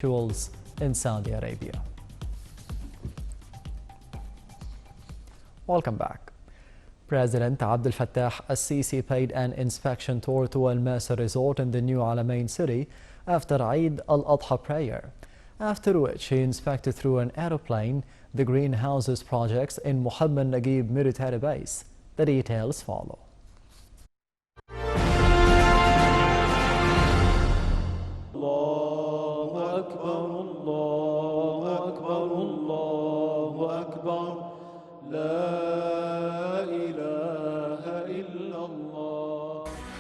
rituals in Saudi Arabia. Welcome back. President Abdel Fattah al-Sisi paid an inspection tour to Al Masa Resort in the new Alamein city after Eid al-Adha prayer, after which he inspected through an aeroplane the greenhouses projects in Muhammad Naguib military base. The details follow.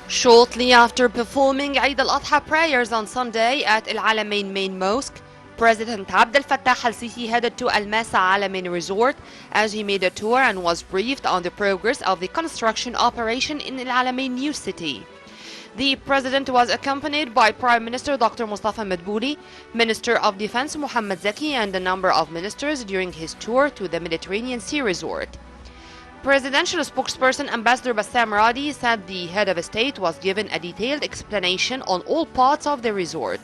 Shortly after performing Eid al-Adha prayers on Sunday at Al Alamein main mosque, President Abdel Fattah al-Sisi headed to Al Masa Alamein Resort as he made a tour and was briefed on the progress of the construction operation in Al Alamein new city. The president was accompanied by Prime Minister Dr. Mustafa Madbouli, Minister of Defense Mohammed Zaki, and a number of ministers during his tour to the Mediterranean Sea Resort. Presidential spokesperson Ambassador Bassam Radi said the head of state was given a detailed explanation on all parts of the resort.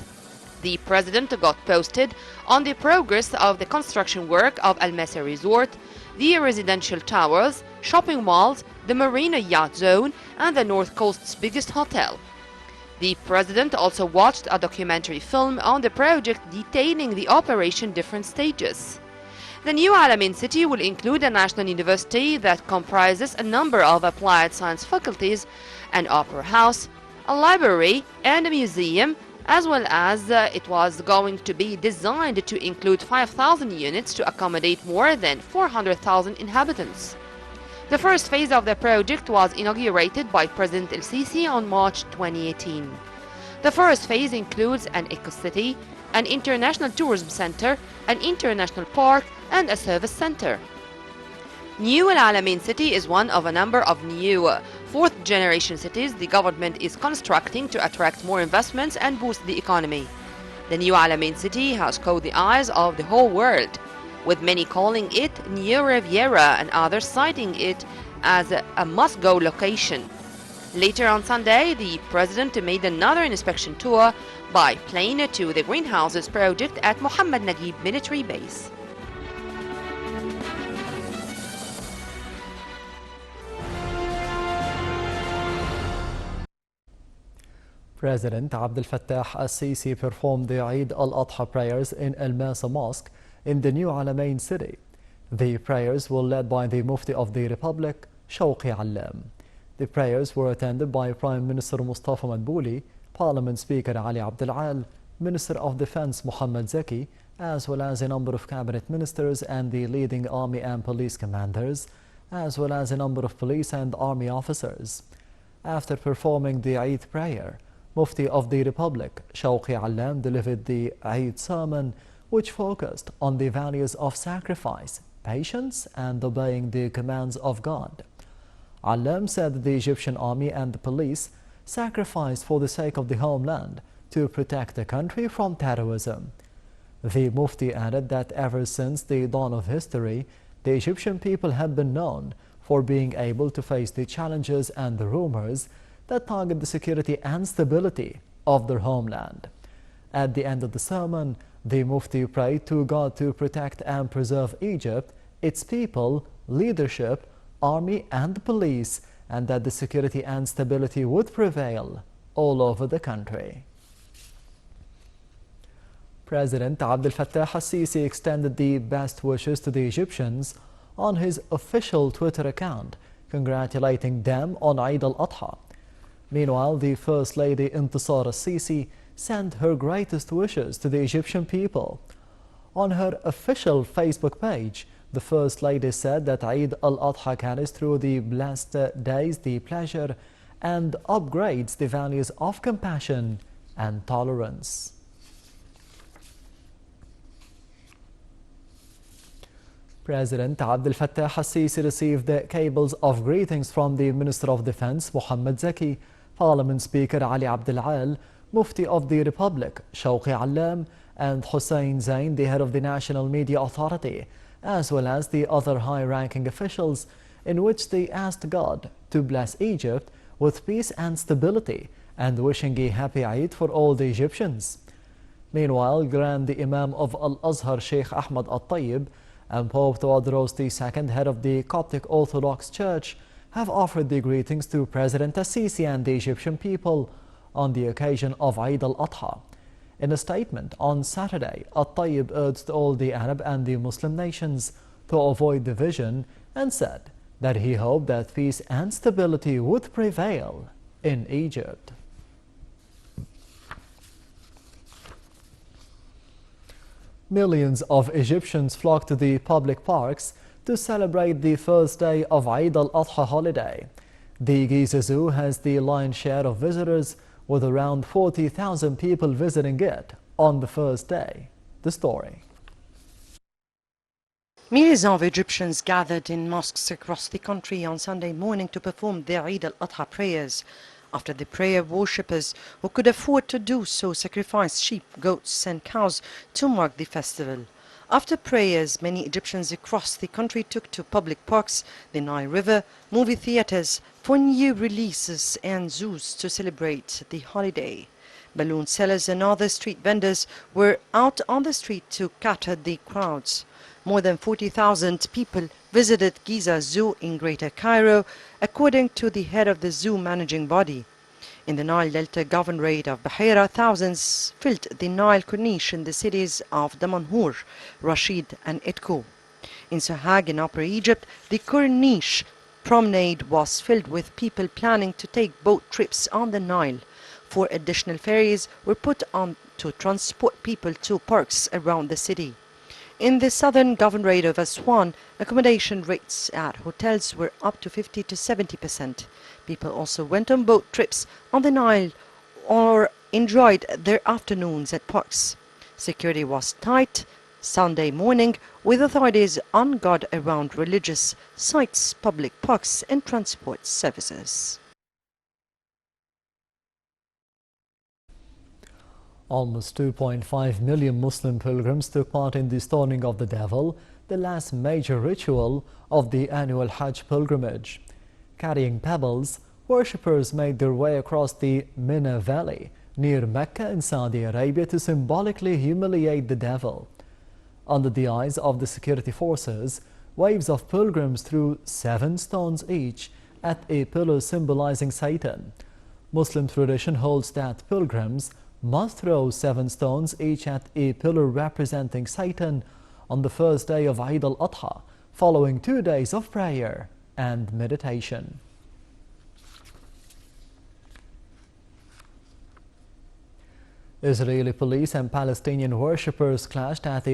The president got posted on the progress of the construction work of Al Masa Resort, the residential towers, shopping malls, the Marina Yacht Zone, and the North Coast's biggest hotel. The president also watched a documentary film on the project detailing the operation different stages. The new Alamein city will include a national university that comprises a number of applied science faculties, an opera house, a library, and a museum, as well as it was going to be designed to include 5,000 units to accommodate more than 400,000 inhabitants. The first phase of the project was inaugurated by President El-Sisi on March 2018. The first phase includes an eco-city, an international tourism center, an international park, and a service center. New Al Alamein city is one of a number of new fourth-generation cities the government is constructing to attract more investments and boost the economy. The new Alamein city has caught the eyes of the whole world, with many calling it New Riviera and others citing it as a must-go location. Later on Sunday, the president made another inspection tour by plane to the greenhouses project at Muhammad Naguib military base. President Abdel Fattah al-Sisi performed the Eid al-Adha prayers in Al Masa Mosque in the new Alamein city. The prayers were led by the Mufti of the Republic, Shawqi Allam. The prayers were attended by Prime Minister Mustafa Madbouli, Parliament Speaker Ali Abdel Al, Minister of Defense Mohammed Zaki, as well as a number of cabinet ministers and the leading army and police commanders, as well as a number of police and army officers. After performing the Eid prayer, Mufti of the Republic, Shawqi Allam, delivered the Eid sermon, which focused on the values of sacrifice, patience, and obeying the commands of God. Allam said the Egyptian army and the police sacrificed for the sake of the homeland to protect the country from terrorism. The Mufti added that ever since the dawn of history, the Egyptian people have been known for being able to face the challenges and the rumors that target the security and stability of their homeland. At the end of the sermon, the Mufti prayed to God to protect and preserve Egypt, its people, leadership, army and police, and that the security and stability would prevail all over the country. President Abdel Fattah al-Sisi extended the best wishes to the Egyptians on his official Twitter account, congratulating them on Eid al-Adha. Meanwhile, the First Lady Intisar al-Sisi sent her greatest wishes to the Egyptian people. On her official Facebook page, the First Lady said that Eid al-Adha carries through the blessed days the pleasure and upgrades the values of compassion and tolerance. President Abdel Fattah al-Sisi received the cables of greetings from the Minister of Defense Mohammed Zaki, Parliament Speaker Ali Abdel Al, Mufti of the Republic Shawqi Allam, and Hussein Zain, the head of the National Media Authority, as well as the other high-ranking officials, in which they asked God to bless Egypt with peace and stability and wishing a happy Eid for all the Egyptians. Meanwhile, Grand Imam of Al-Azhar Sheikh Ahmad Al-Tayyib and Pope Theodorus II, head of the Coptic Orthodox Church, have offered their greetings to President Al-Sisi and the Egyptian people on the occasion of Eid al-Adha. In a statement on Saturday, Al-Tayyib urged all the Arab and the Muslim nations to avoid division and said that he hoped that peace and stability would prevail in Egypt. Millions of Egyptians flocked to the public parks to celebrate the first day of Eid al-Adha holiday. The Giza Zoo has the lion's share of visitors, with around 40,000 people visiting it on the first day. The story. Millions of Egyptians gathered in mosques across the country on Sunday morning to perform their Eid al-Adha prayers. After the prayer, worshippers who could afford to do so sacrificed sheep, goats and cows to mark the festival. After prayers, many Egyptians across the country took to public parks, the Nile River, movie theaters, for new releases and zoos to celebrate the holiday. Balloon sellers and other street vendors were out on the street to cater the crowds. More than 40,000 people visited Giza Zoo in Greater Cairo, according to the head of the zoo managing body. In the Nile Delta Governorate of Bahira, thousands filled the Nile Corniche in the cities of Damanhur, Rashid and Idko. In Sohag in Upper Egypt, the Corniche promenade was filled with people planning to take boat trips on the Nile. 4 additional ferries were put on to transport people to parks around the city. In the southern governorate of Aswan, accommodation rates at hotels were up to 50 to 70%. People also went on boat trips on the Nile or enjoyed their afternoons at parks. Security was tight Sunday morning, with authorities on guard around religious sites, public parks and transport services. Almost 2.5 million Muslim pilgrims took part in the stoning of the devil, the last major ritual of the annual Hajj pilgrimage. Carrying pebbles, worshippers made their way across the Mina Valley near Mecca in Saudi Arabia to symbolically humiliate the devil. Under the eyes of the security forces, waves of pilgrims threw 7 stones each at a pillar symbolizing Satan. Muslim tradition holds that pilgrims must throw 7 stones each at a pillar representing Satan on the first day of Eid al-Adha, following 2 days of prayer and meditation. Israeli police and Palestinian worshippers clashed at a